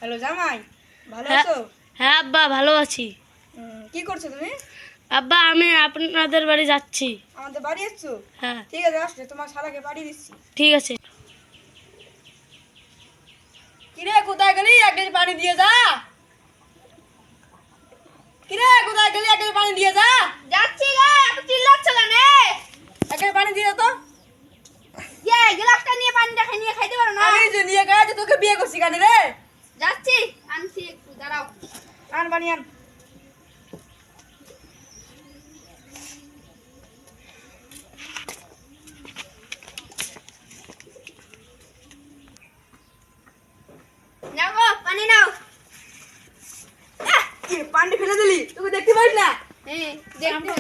Hello জামাই, ভালো আছো? হ্যাঁ আব্বা ভালো আছি। কি করছো তুমি? আব্বা আমি আপনাদের বাড়ি যাচ্ছি। আমাদের বাড়ি এসছো? হ্যাঁ ঠিক আছে, আসলে তোমার শালাকে বাড়ি দিচ্ছি। ঠিক আছে। কিরে কোথায় গেলি? এক গ্লাস পানি দিয়ে যা। কিরে কোথায় গেলি? এক গ্লাস পানি দিয়ে যা। যাচ্ছি রে, এত চিল্লাচ্ছ কেন? এক গ্লাস পানি দিয়ে যা তো। গ্লাসটা নিয়ে পানিটা নিয়ে খাইতে পারো না? আমি যে নিয়ে গেছে তোকে বিয়ে করছি কেন রে? যাচ্ছি, আনছি, একটু দাঁড়াও। আন পানি আন। নাও গো, পানি নাও। কি পানি ফেলে দিলি? তোকে দেখতে পারিস না? হ্যাঁ, দেখতে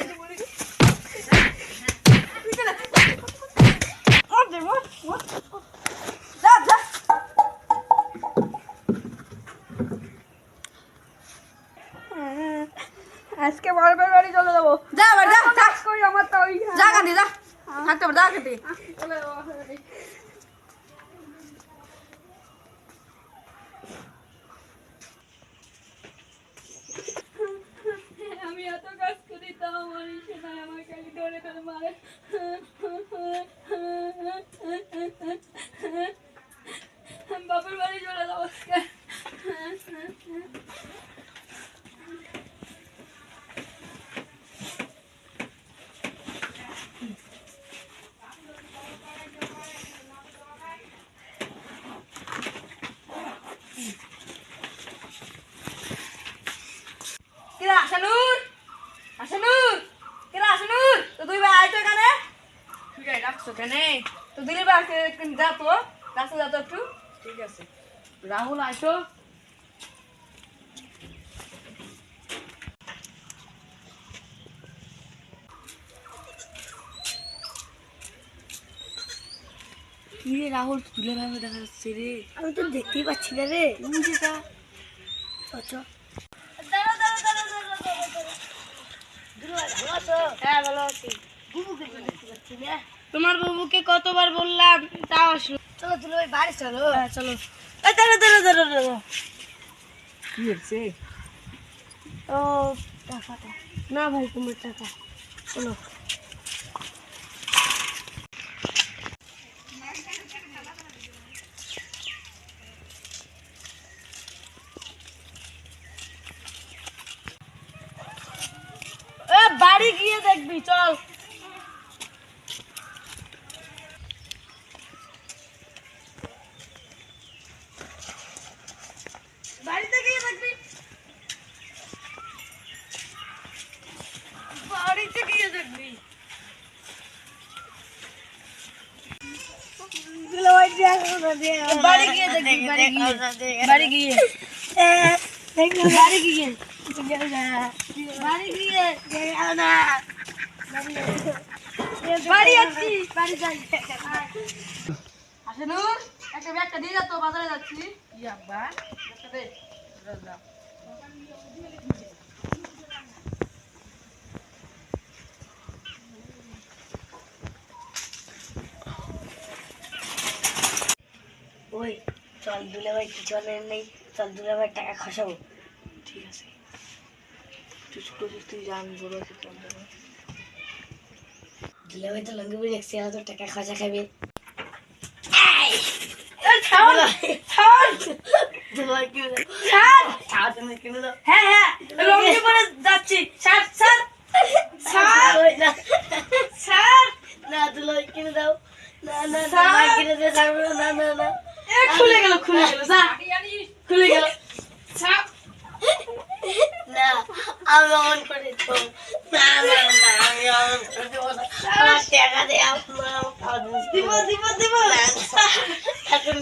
যা যা। আজকে বারবার বাড়ি চলে যাবো। যা বাড়ি যা যা। কই আমার তো ওই যা কাঁদি যা। থাকতে হবে, যা কাঁদি। আমি এত কাজ করি তাও আমার সেটাই আমার খালি ধরে ধরে মারে। বাপের বাড়ি চলে যাবো আজকে। কিরা আশানুর, আশানুর, কিরা আশানুর, তো তুই ভাই আইতো এখানে? তুই গাই রাখছো কেন? তো দিলে ভাই যা তো, রাস্তা যা তো একটু। ঠিক আছে, রাহুল আইতো। কি রে রাহুল, তুলে ভাবে দেখা যাচ্ছে রে। আমি তো দেখতেই পাচ্ছি না রে। বুঝিটা হ্যাঁ, ভালো আছি। তোমার বাবুকে কতবার বললাম তাও আসলো। চলো চলো, ওই বাড়ি চলো। হ্যাঁ চলো। এই দাঁড়া দাঁড়া দাঁড়া দাঁড়া। কি হচ্ছে? ও টাকাটা না ভাই, তোমার টাকা। চলো। বাড়ি গিয়ে দেখবি, চল। বাড়িতে গিয়ে দেখবি। বাড়িতে গিয়ে দেখবি। বাড়ি গিয়ে দেখবি, বাড়ি গিয়ে বাড়ি গিয়ে বাড়ি আসছি, বাড়ি যাই। আশানুর, একটা ব্যাগটা দিয়ে যা তো, বাজারে যাচ্ছি। কি আব্বা? একটা দে। যা। ওই চল দুলে ভাই, কিছু আনের নেই, চল দুলে ভাই টাকা খসাবো। ঠিক আছে, তুই ছোট তুই জান, বড় আছে তো। দুলে ভাই তো লঙ্গি পরে দেখছি, তো টাকা খসা খাবে। হ্যাঁ হ্যাঁ, লঙ্গি পরে যাচ্ছি। স্যার স্যার স্যার, না দুলে ভাই কিনে দাও। না না না, কিনে দিয়ে থাকবো না। না না খুলে গেল যা, খুলে গেল। না, আমি অমন করে দেবো না। না না, আমি অমন করে দেবো না। আমার টাকা দে, দিব না। এখন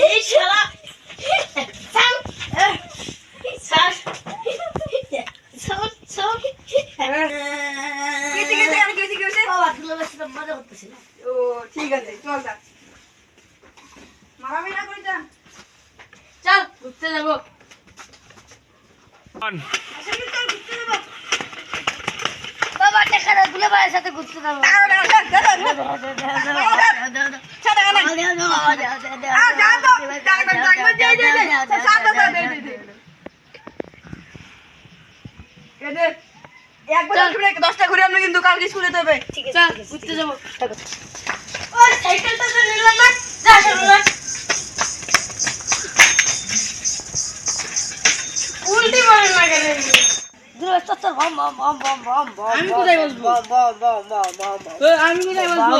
এই শালা মজা করতেছি না। ও ঠিক আছে, চল যা। মারামারি না করিস যা। চল ঘুরতে যাবো। আশানুর, চল ঘুরতে যাবো। বাবা টাকা দাও, দুলে ভাইয়ের সাথে ঘুরতে যাবো। টাকা দাও, টাকা দাও। একবার 10টা ঘুরে আমরা কিন্তু কালকে স্কুলে যাবে। ঠিক আছে, চল ঠিক আছে, ঘুরতে যাবো। ওই সাইকেলটা তো নিলাম না, যা সানুরা। উল্টি মারেন না কেন? আমি কোথায় বসবো? আমি কোথায় বসবো?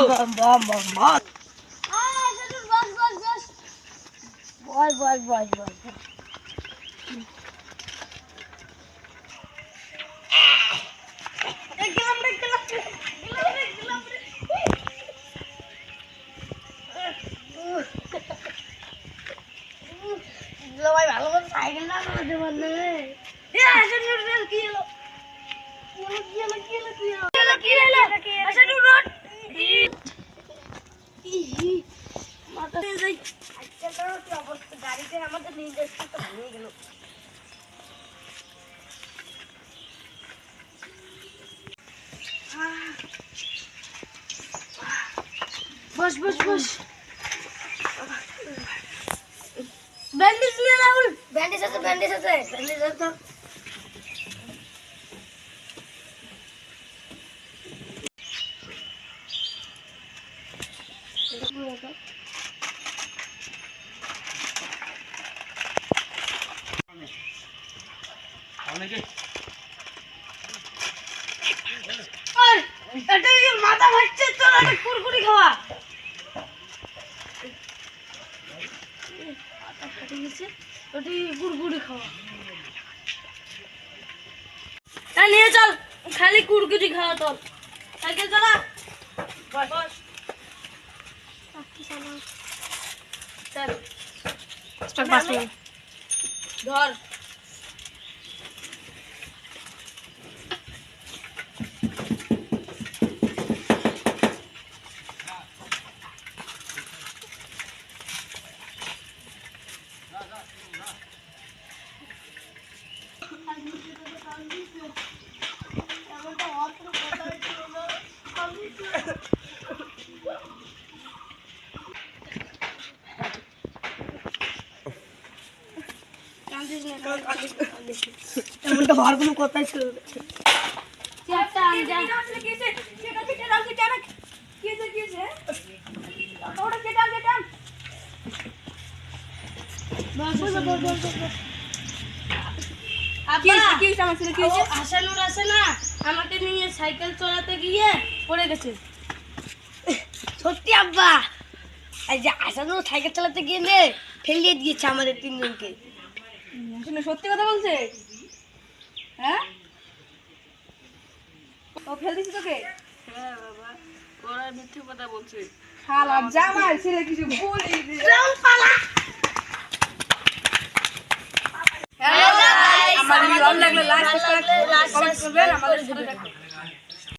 ভালো করে সাইকেল না চালাতে পারলে কি হলো? গাড়িতে আমাদের নিয়ে যাচ্ছে তো ভালোই গেল। বস বস বস। ব্যান্ডেজ নিয়ে রাহুল। ব্যান্ডেজ আছে, ব্যান্ডেজ আছে, ব্যান্ডেজ আছে তো। এটা কি মাথা ফাটছে? চল একটা কুরকুরি খাওয়া। মাথা ফাটে গেছে, ওটা কুরকুরি খাওয়া। নিয়ে চল, খালি কুরকুরি খাওয়া। তোর সাইকেল চালা। বস চল, স্টপ পাস করে ধর। এমনটা ভার কোনো কথাই ছিল না। হাসানুর আছে না, আমাকে নিয়ে সাইকেল চালাতে গিয়ে পড়ে গেছে। সত্যি আব্বা, এই যে হাসানুর সাইকেল চালাতে গিয়ে ফেলিয়ে দিয়েছে আমাদের তিনজনকে। সত্যি কথা বলছে? হ্যাঁ, ও ফেল দিছে তোকে? হ্যাঁ বাবা, ওরা মিথ্যে কথা বলছে। শালা জামাই ছেলে কিছু বলি দে। আমার ভিডিও ভালো লাগলে লাইক সাবস্ক্রাইব কমেন্ট করবেন, আমাদের সাথে থাকবেন।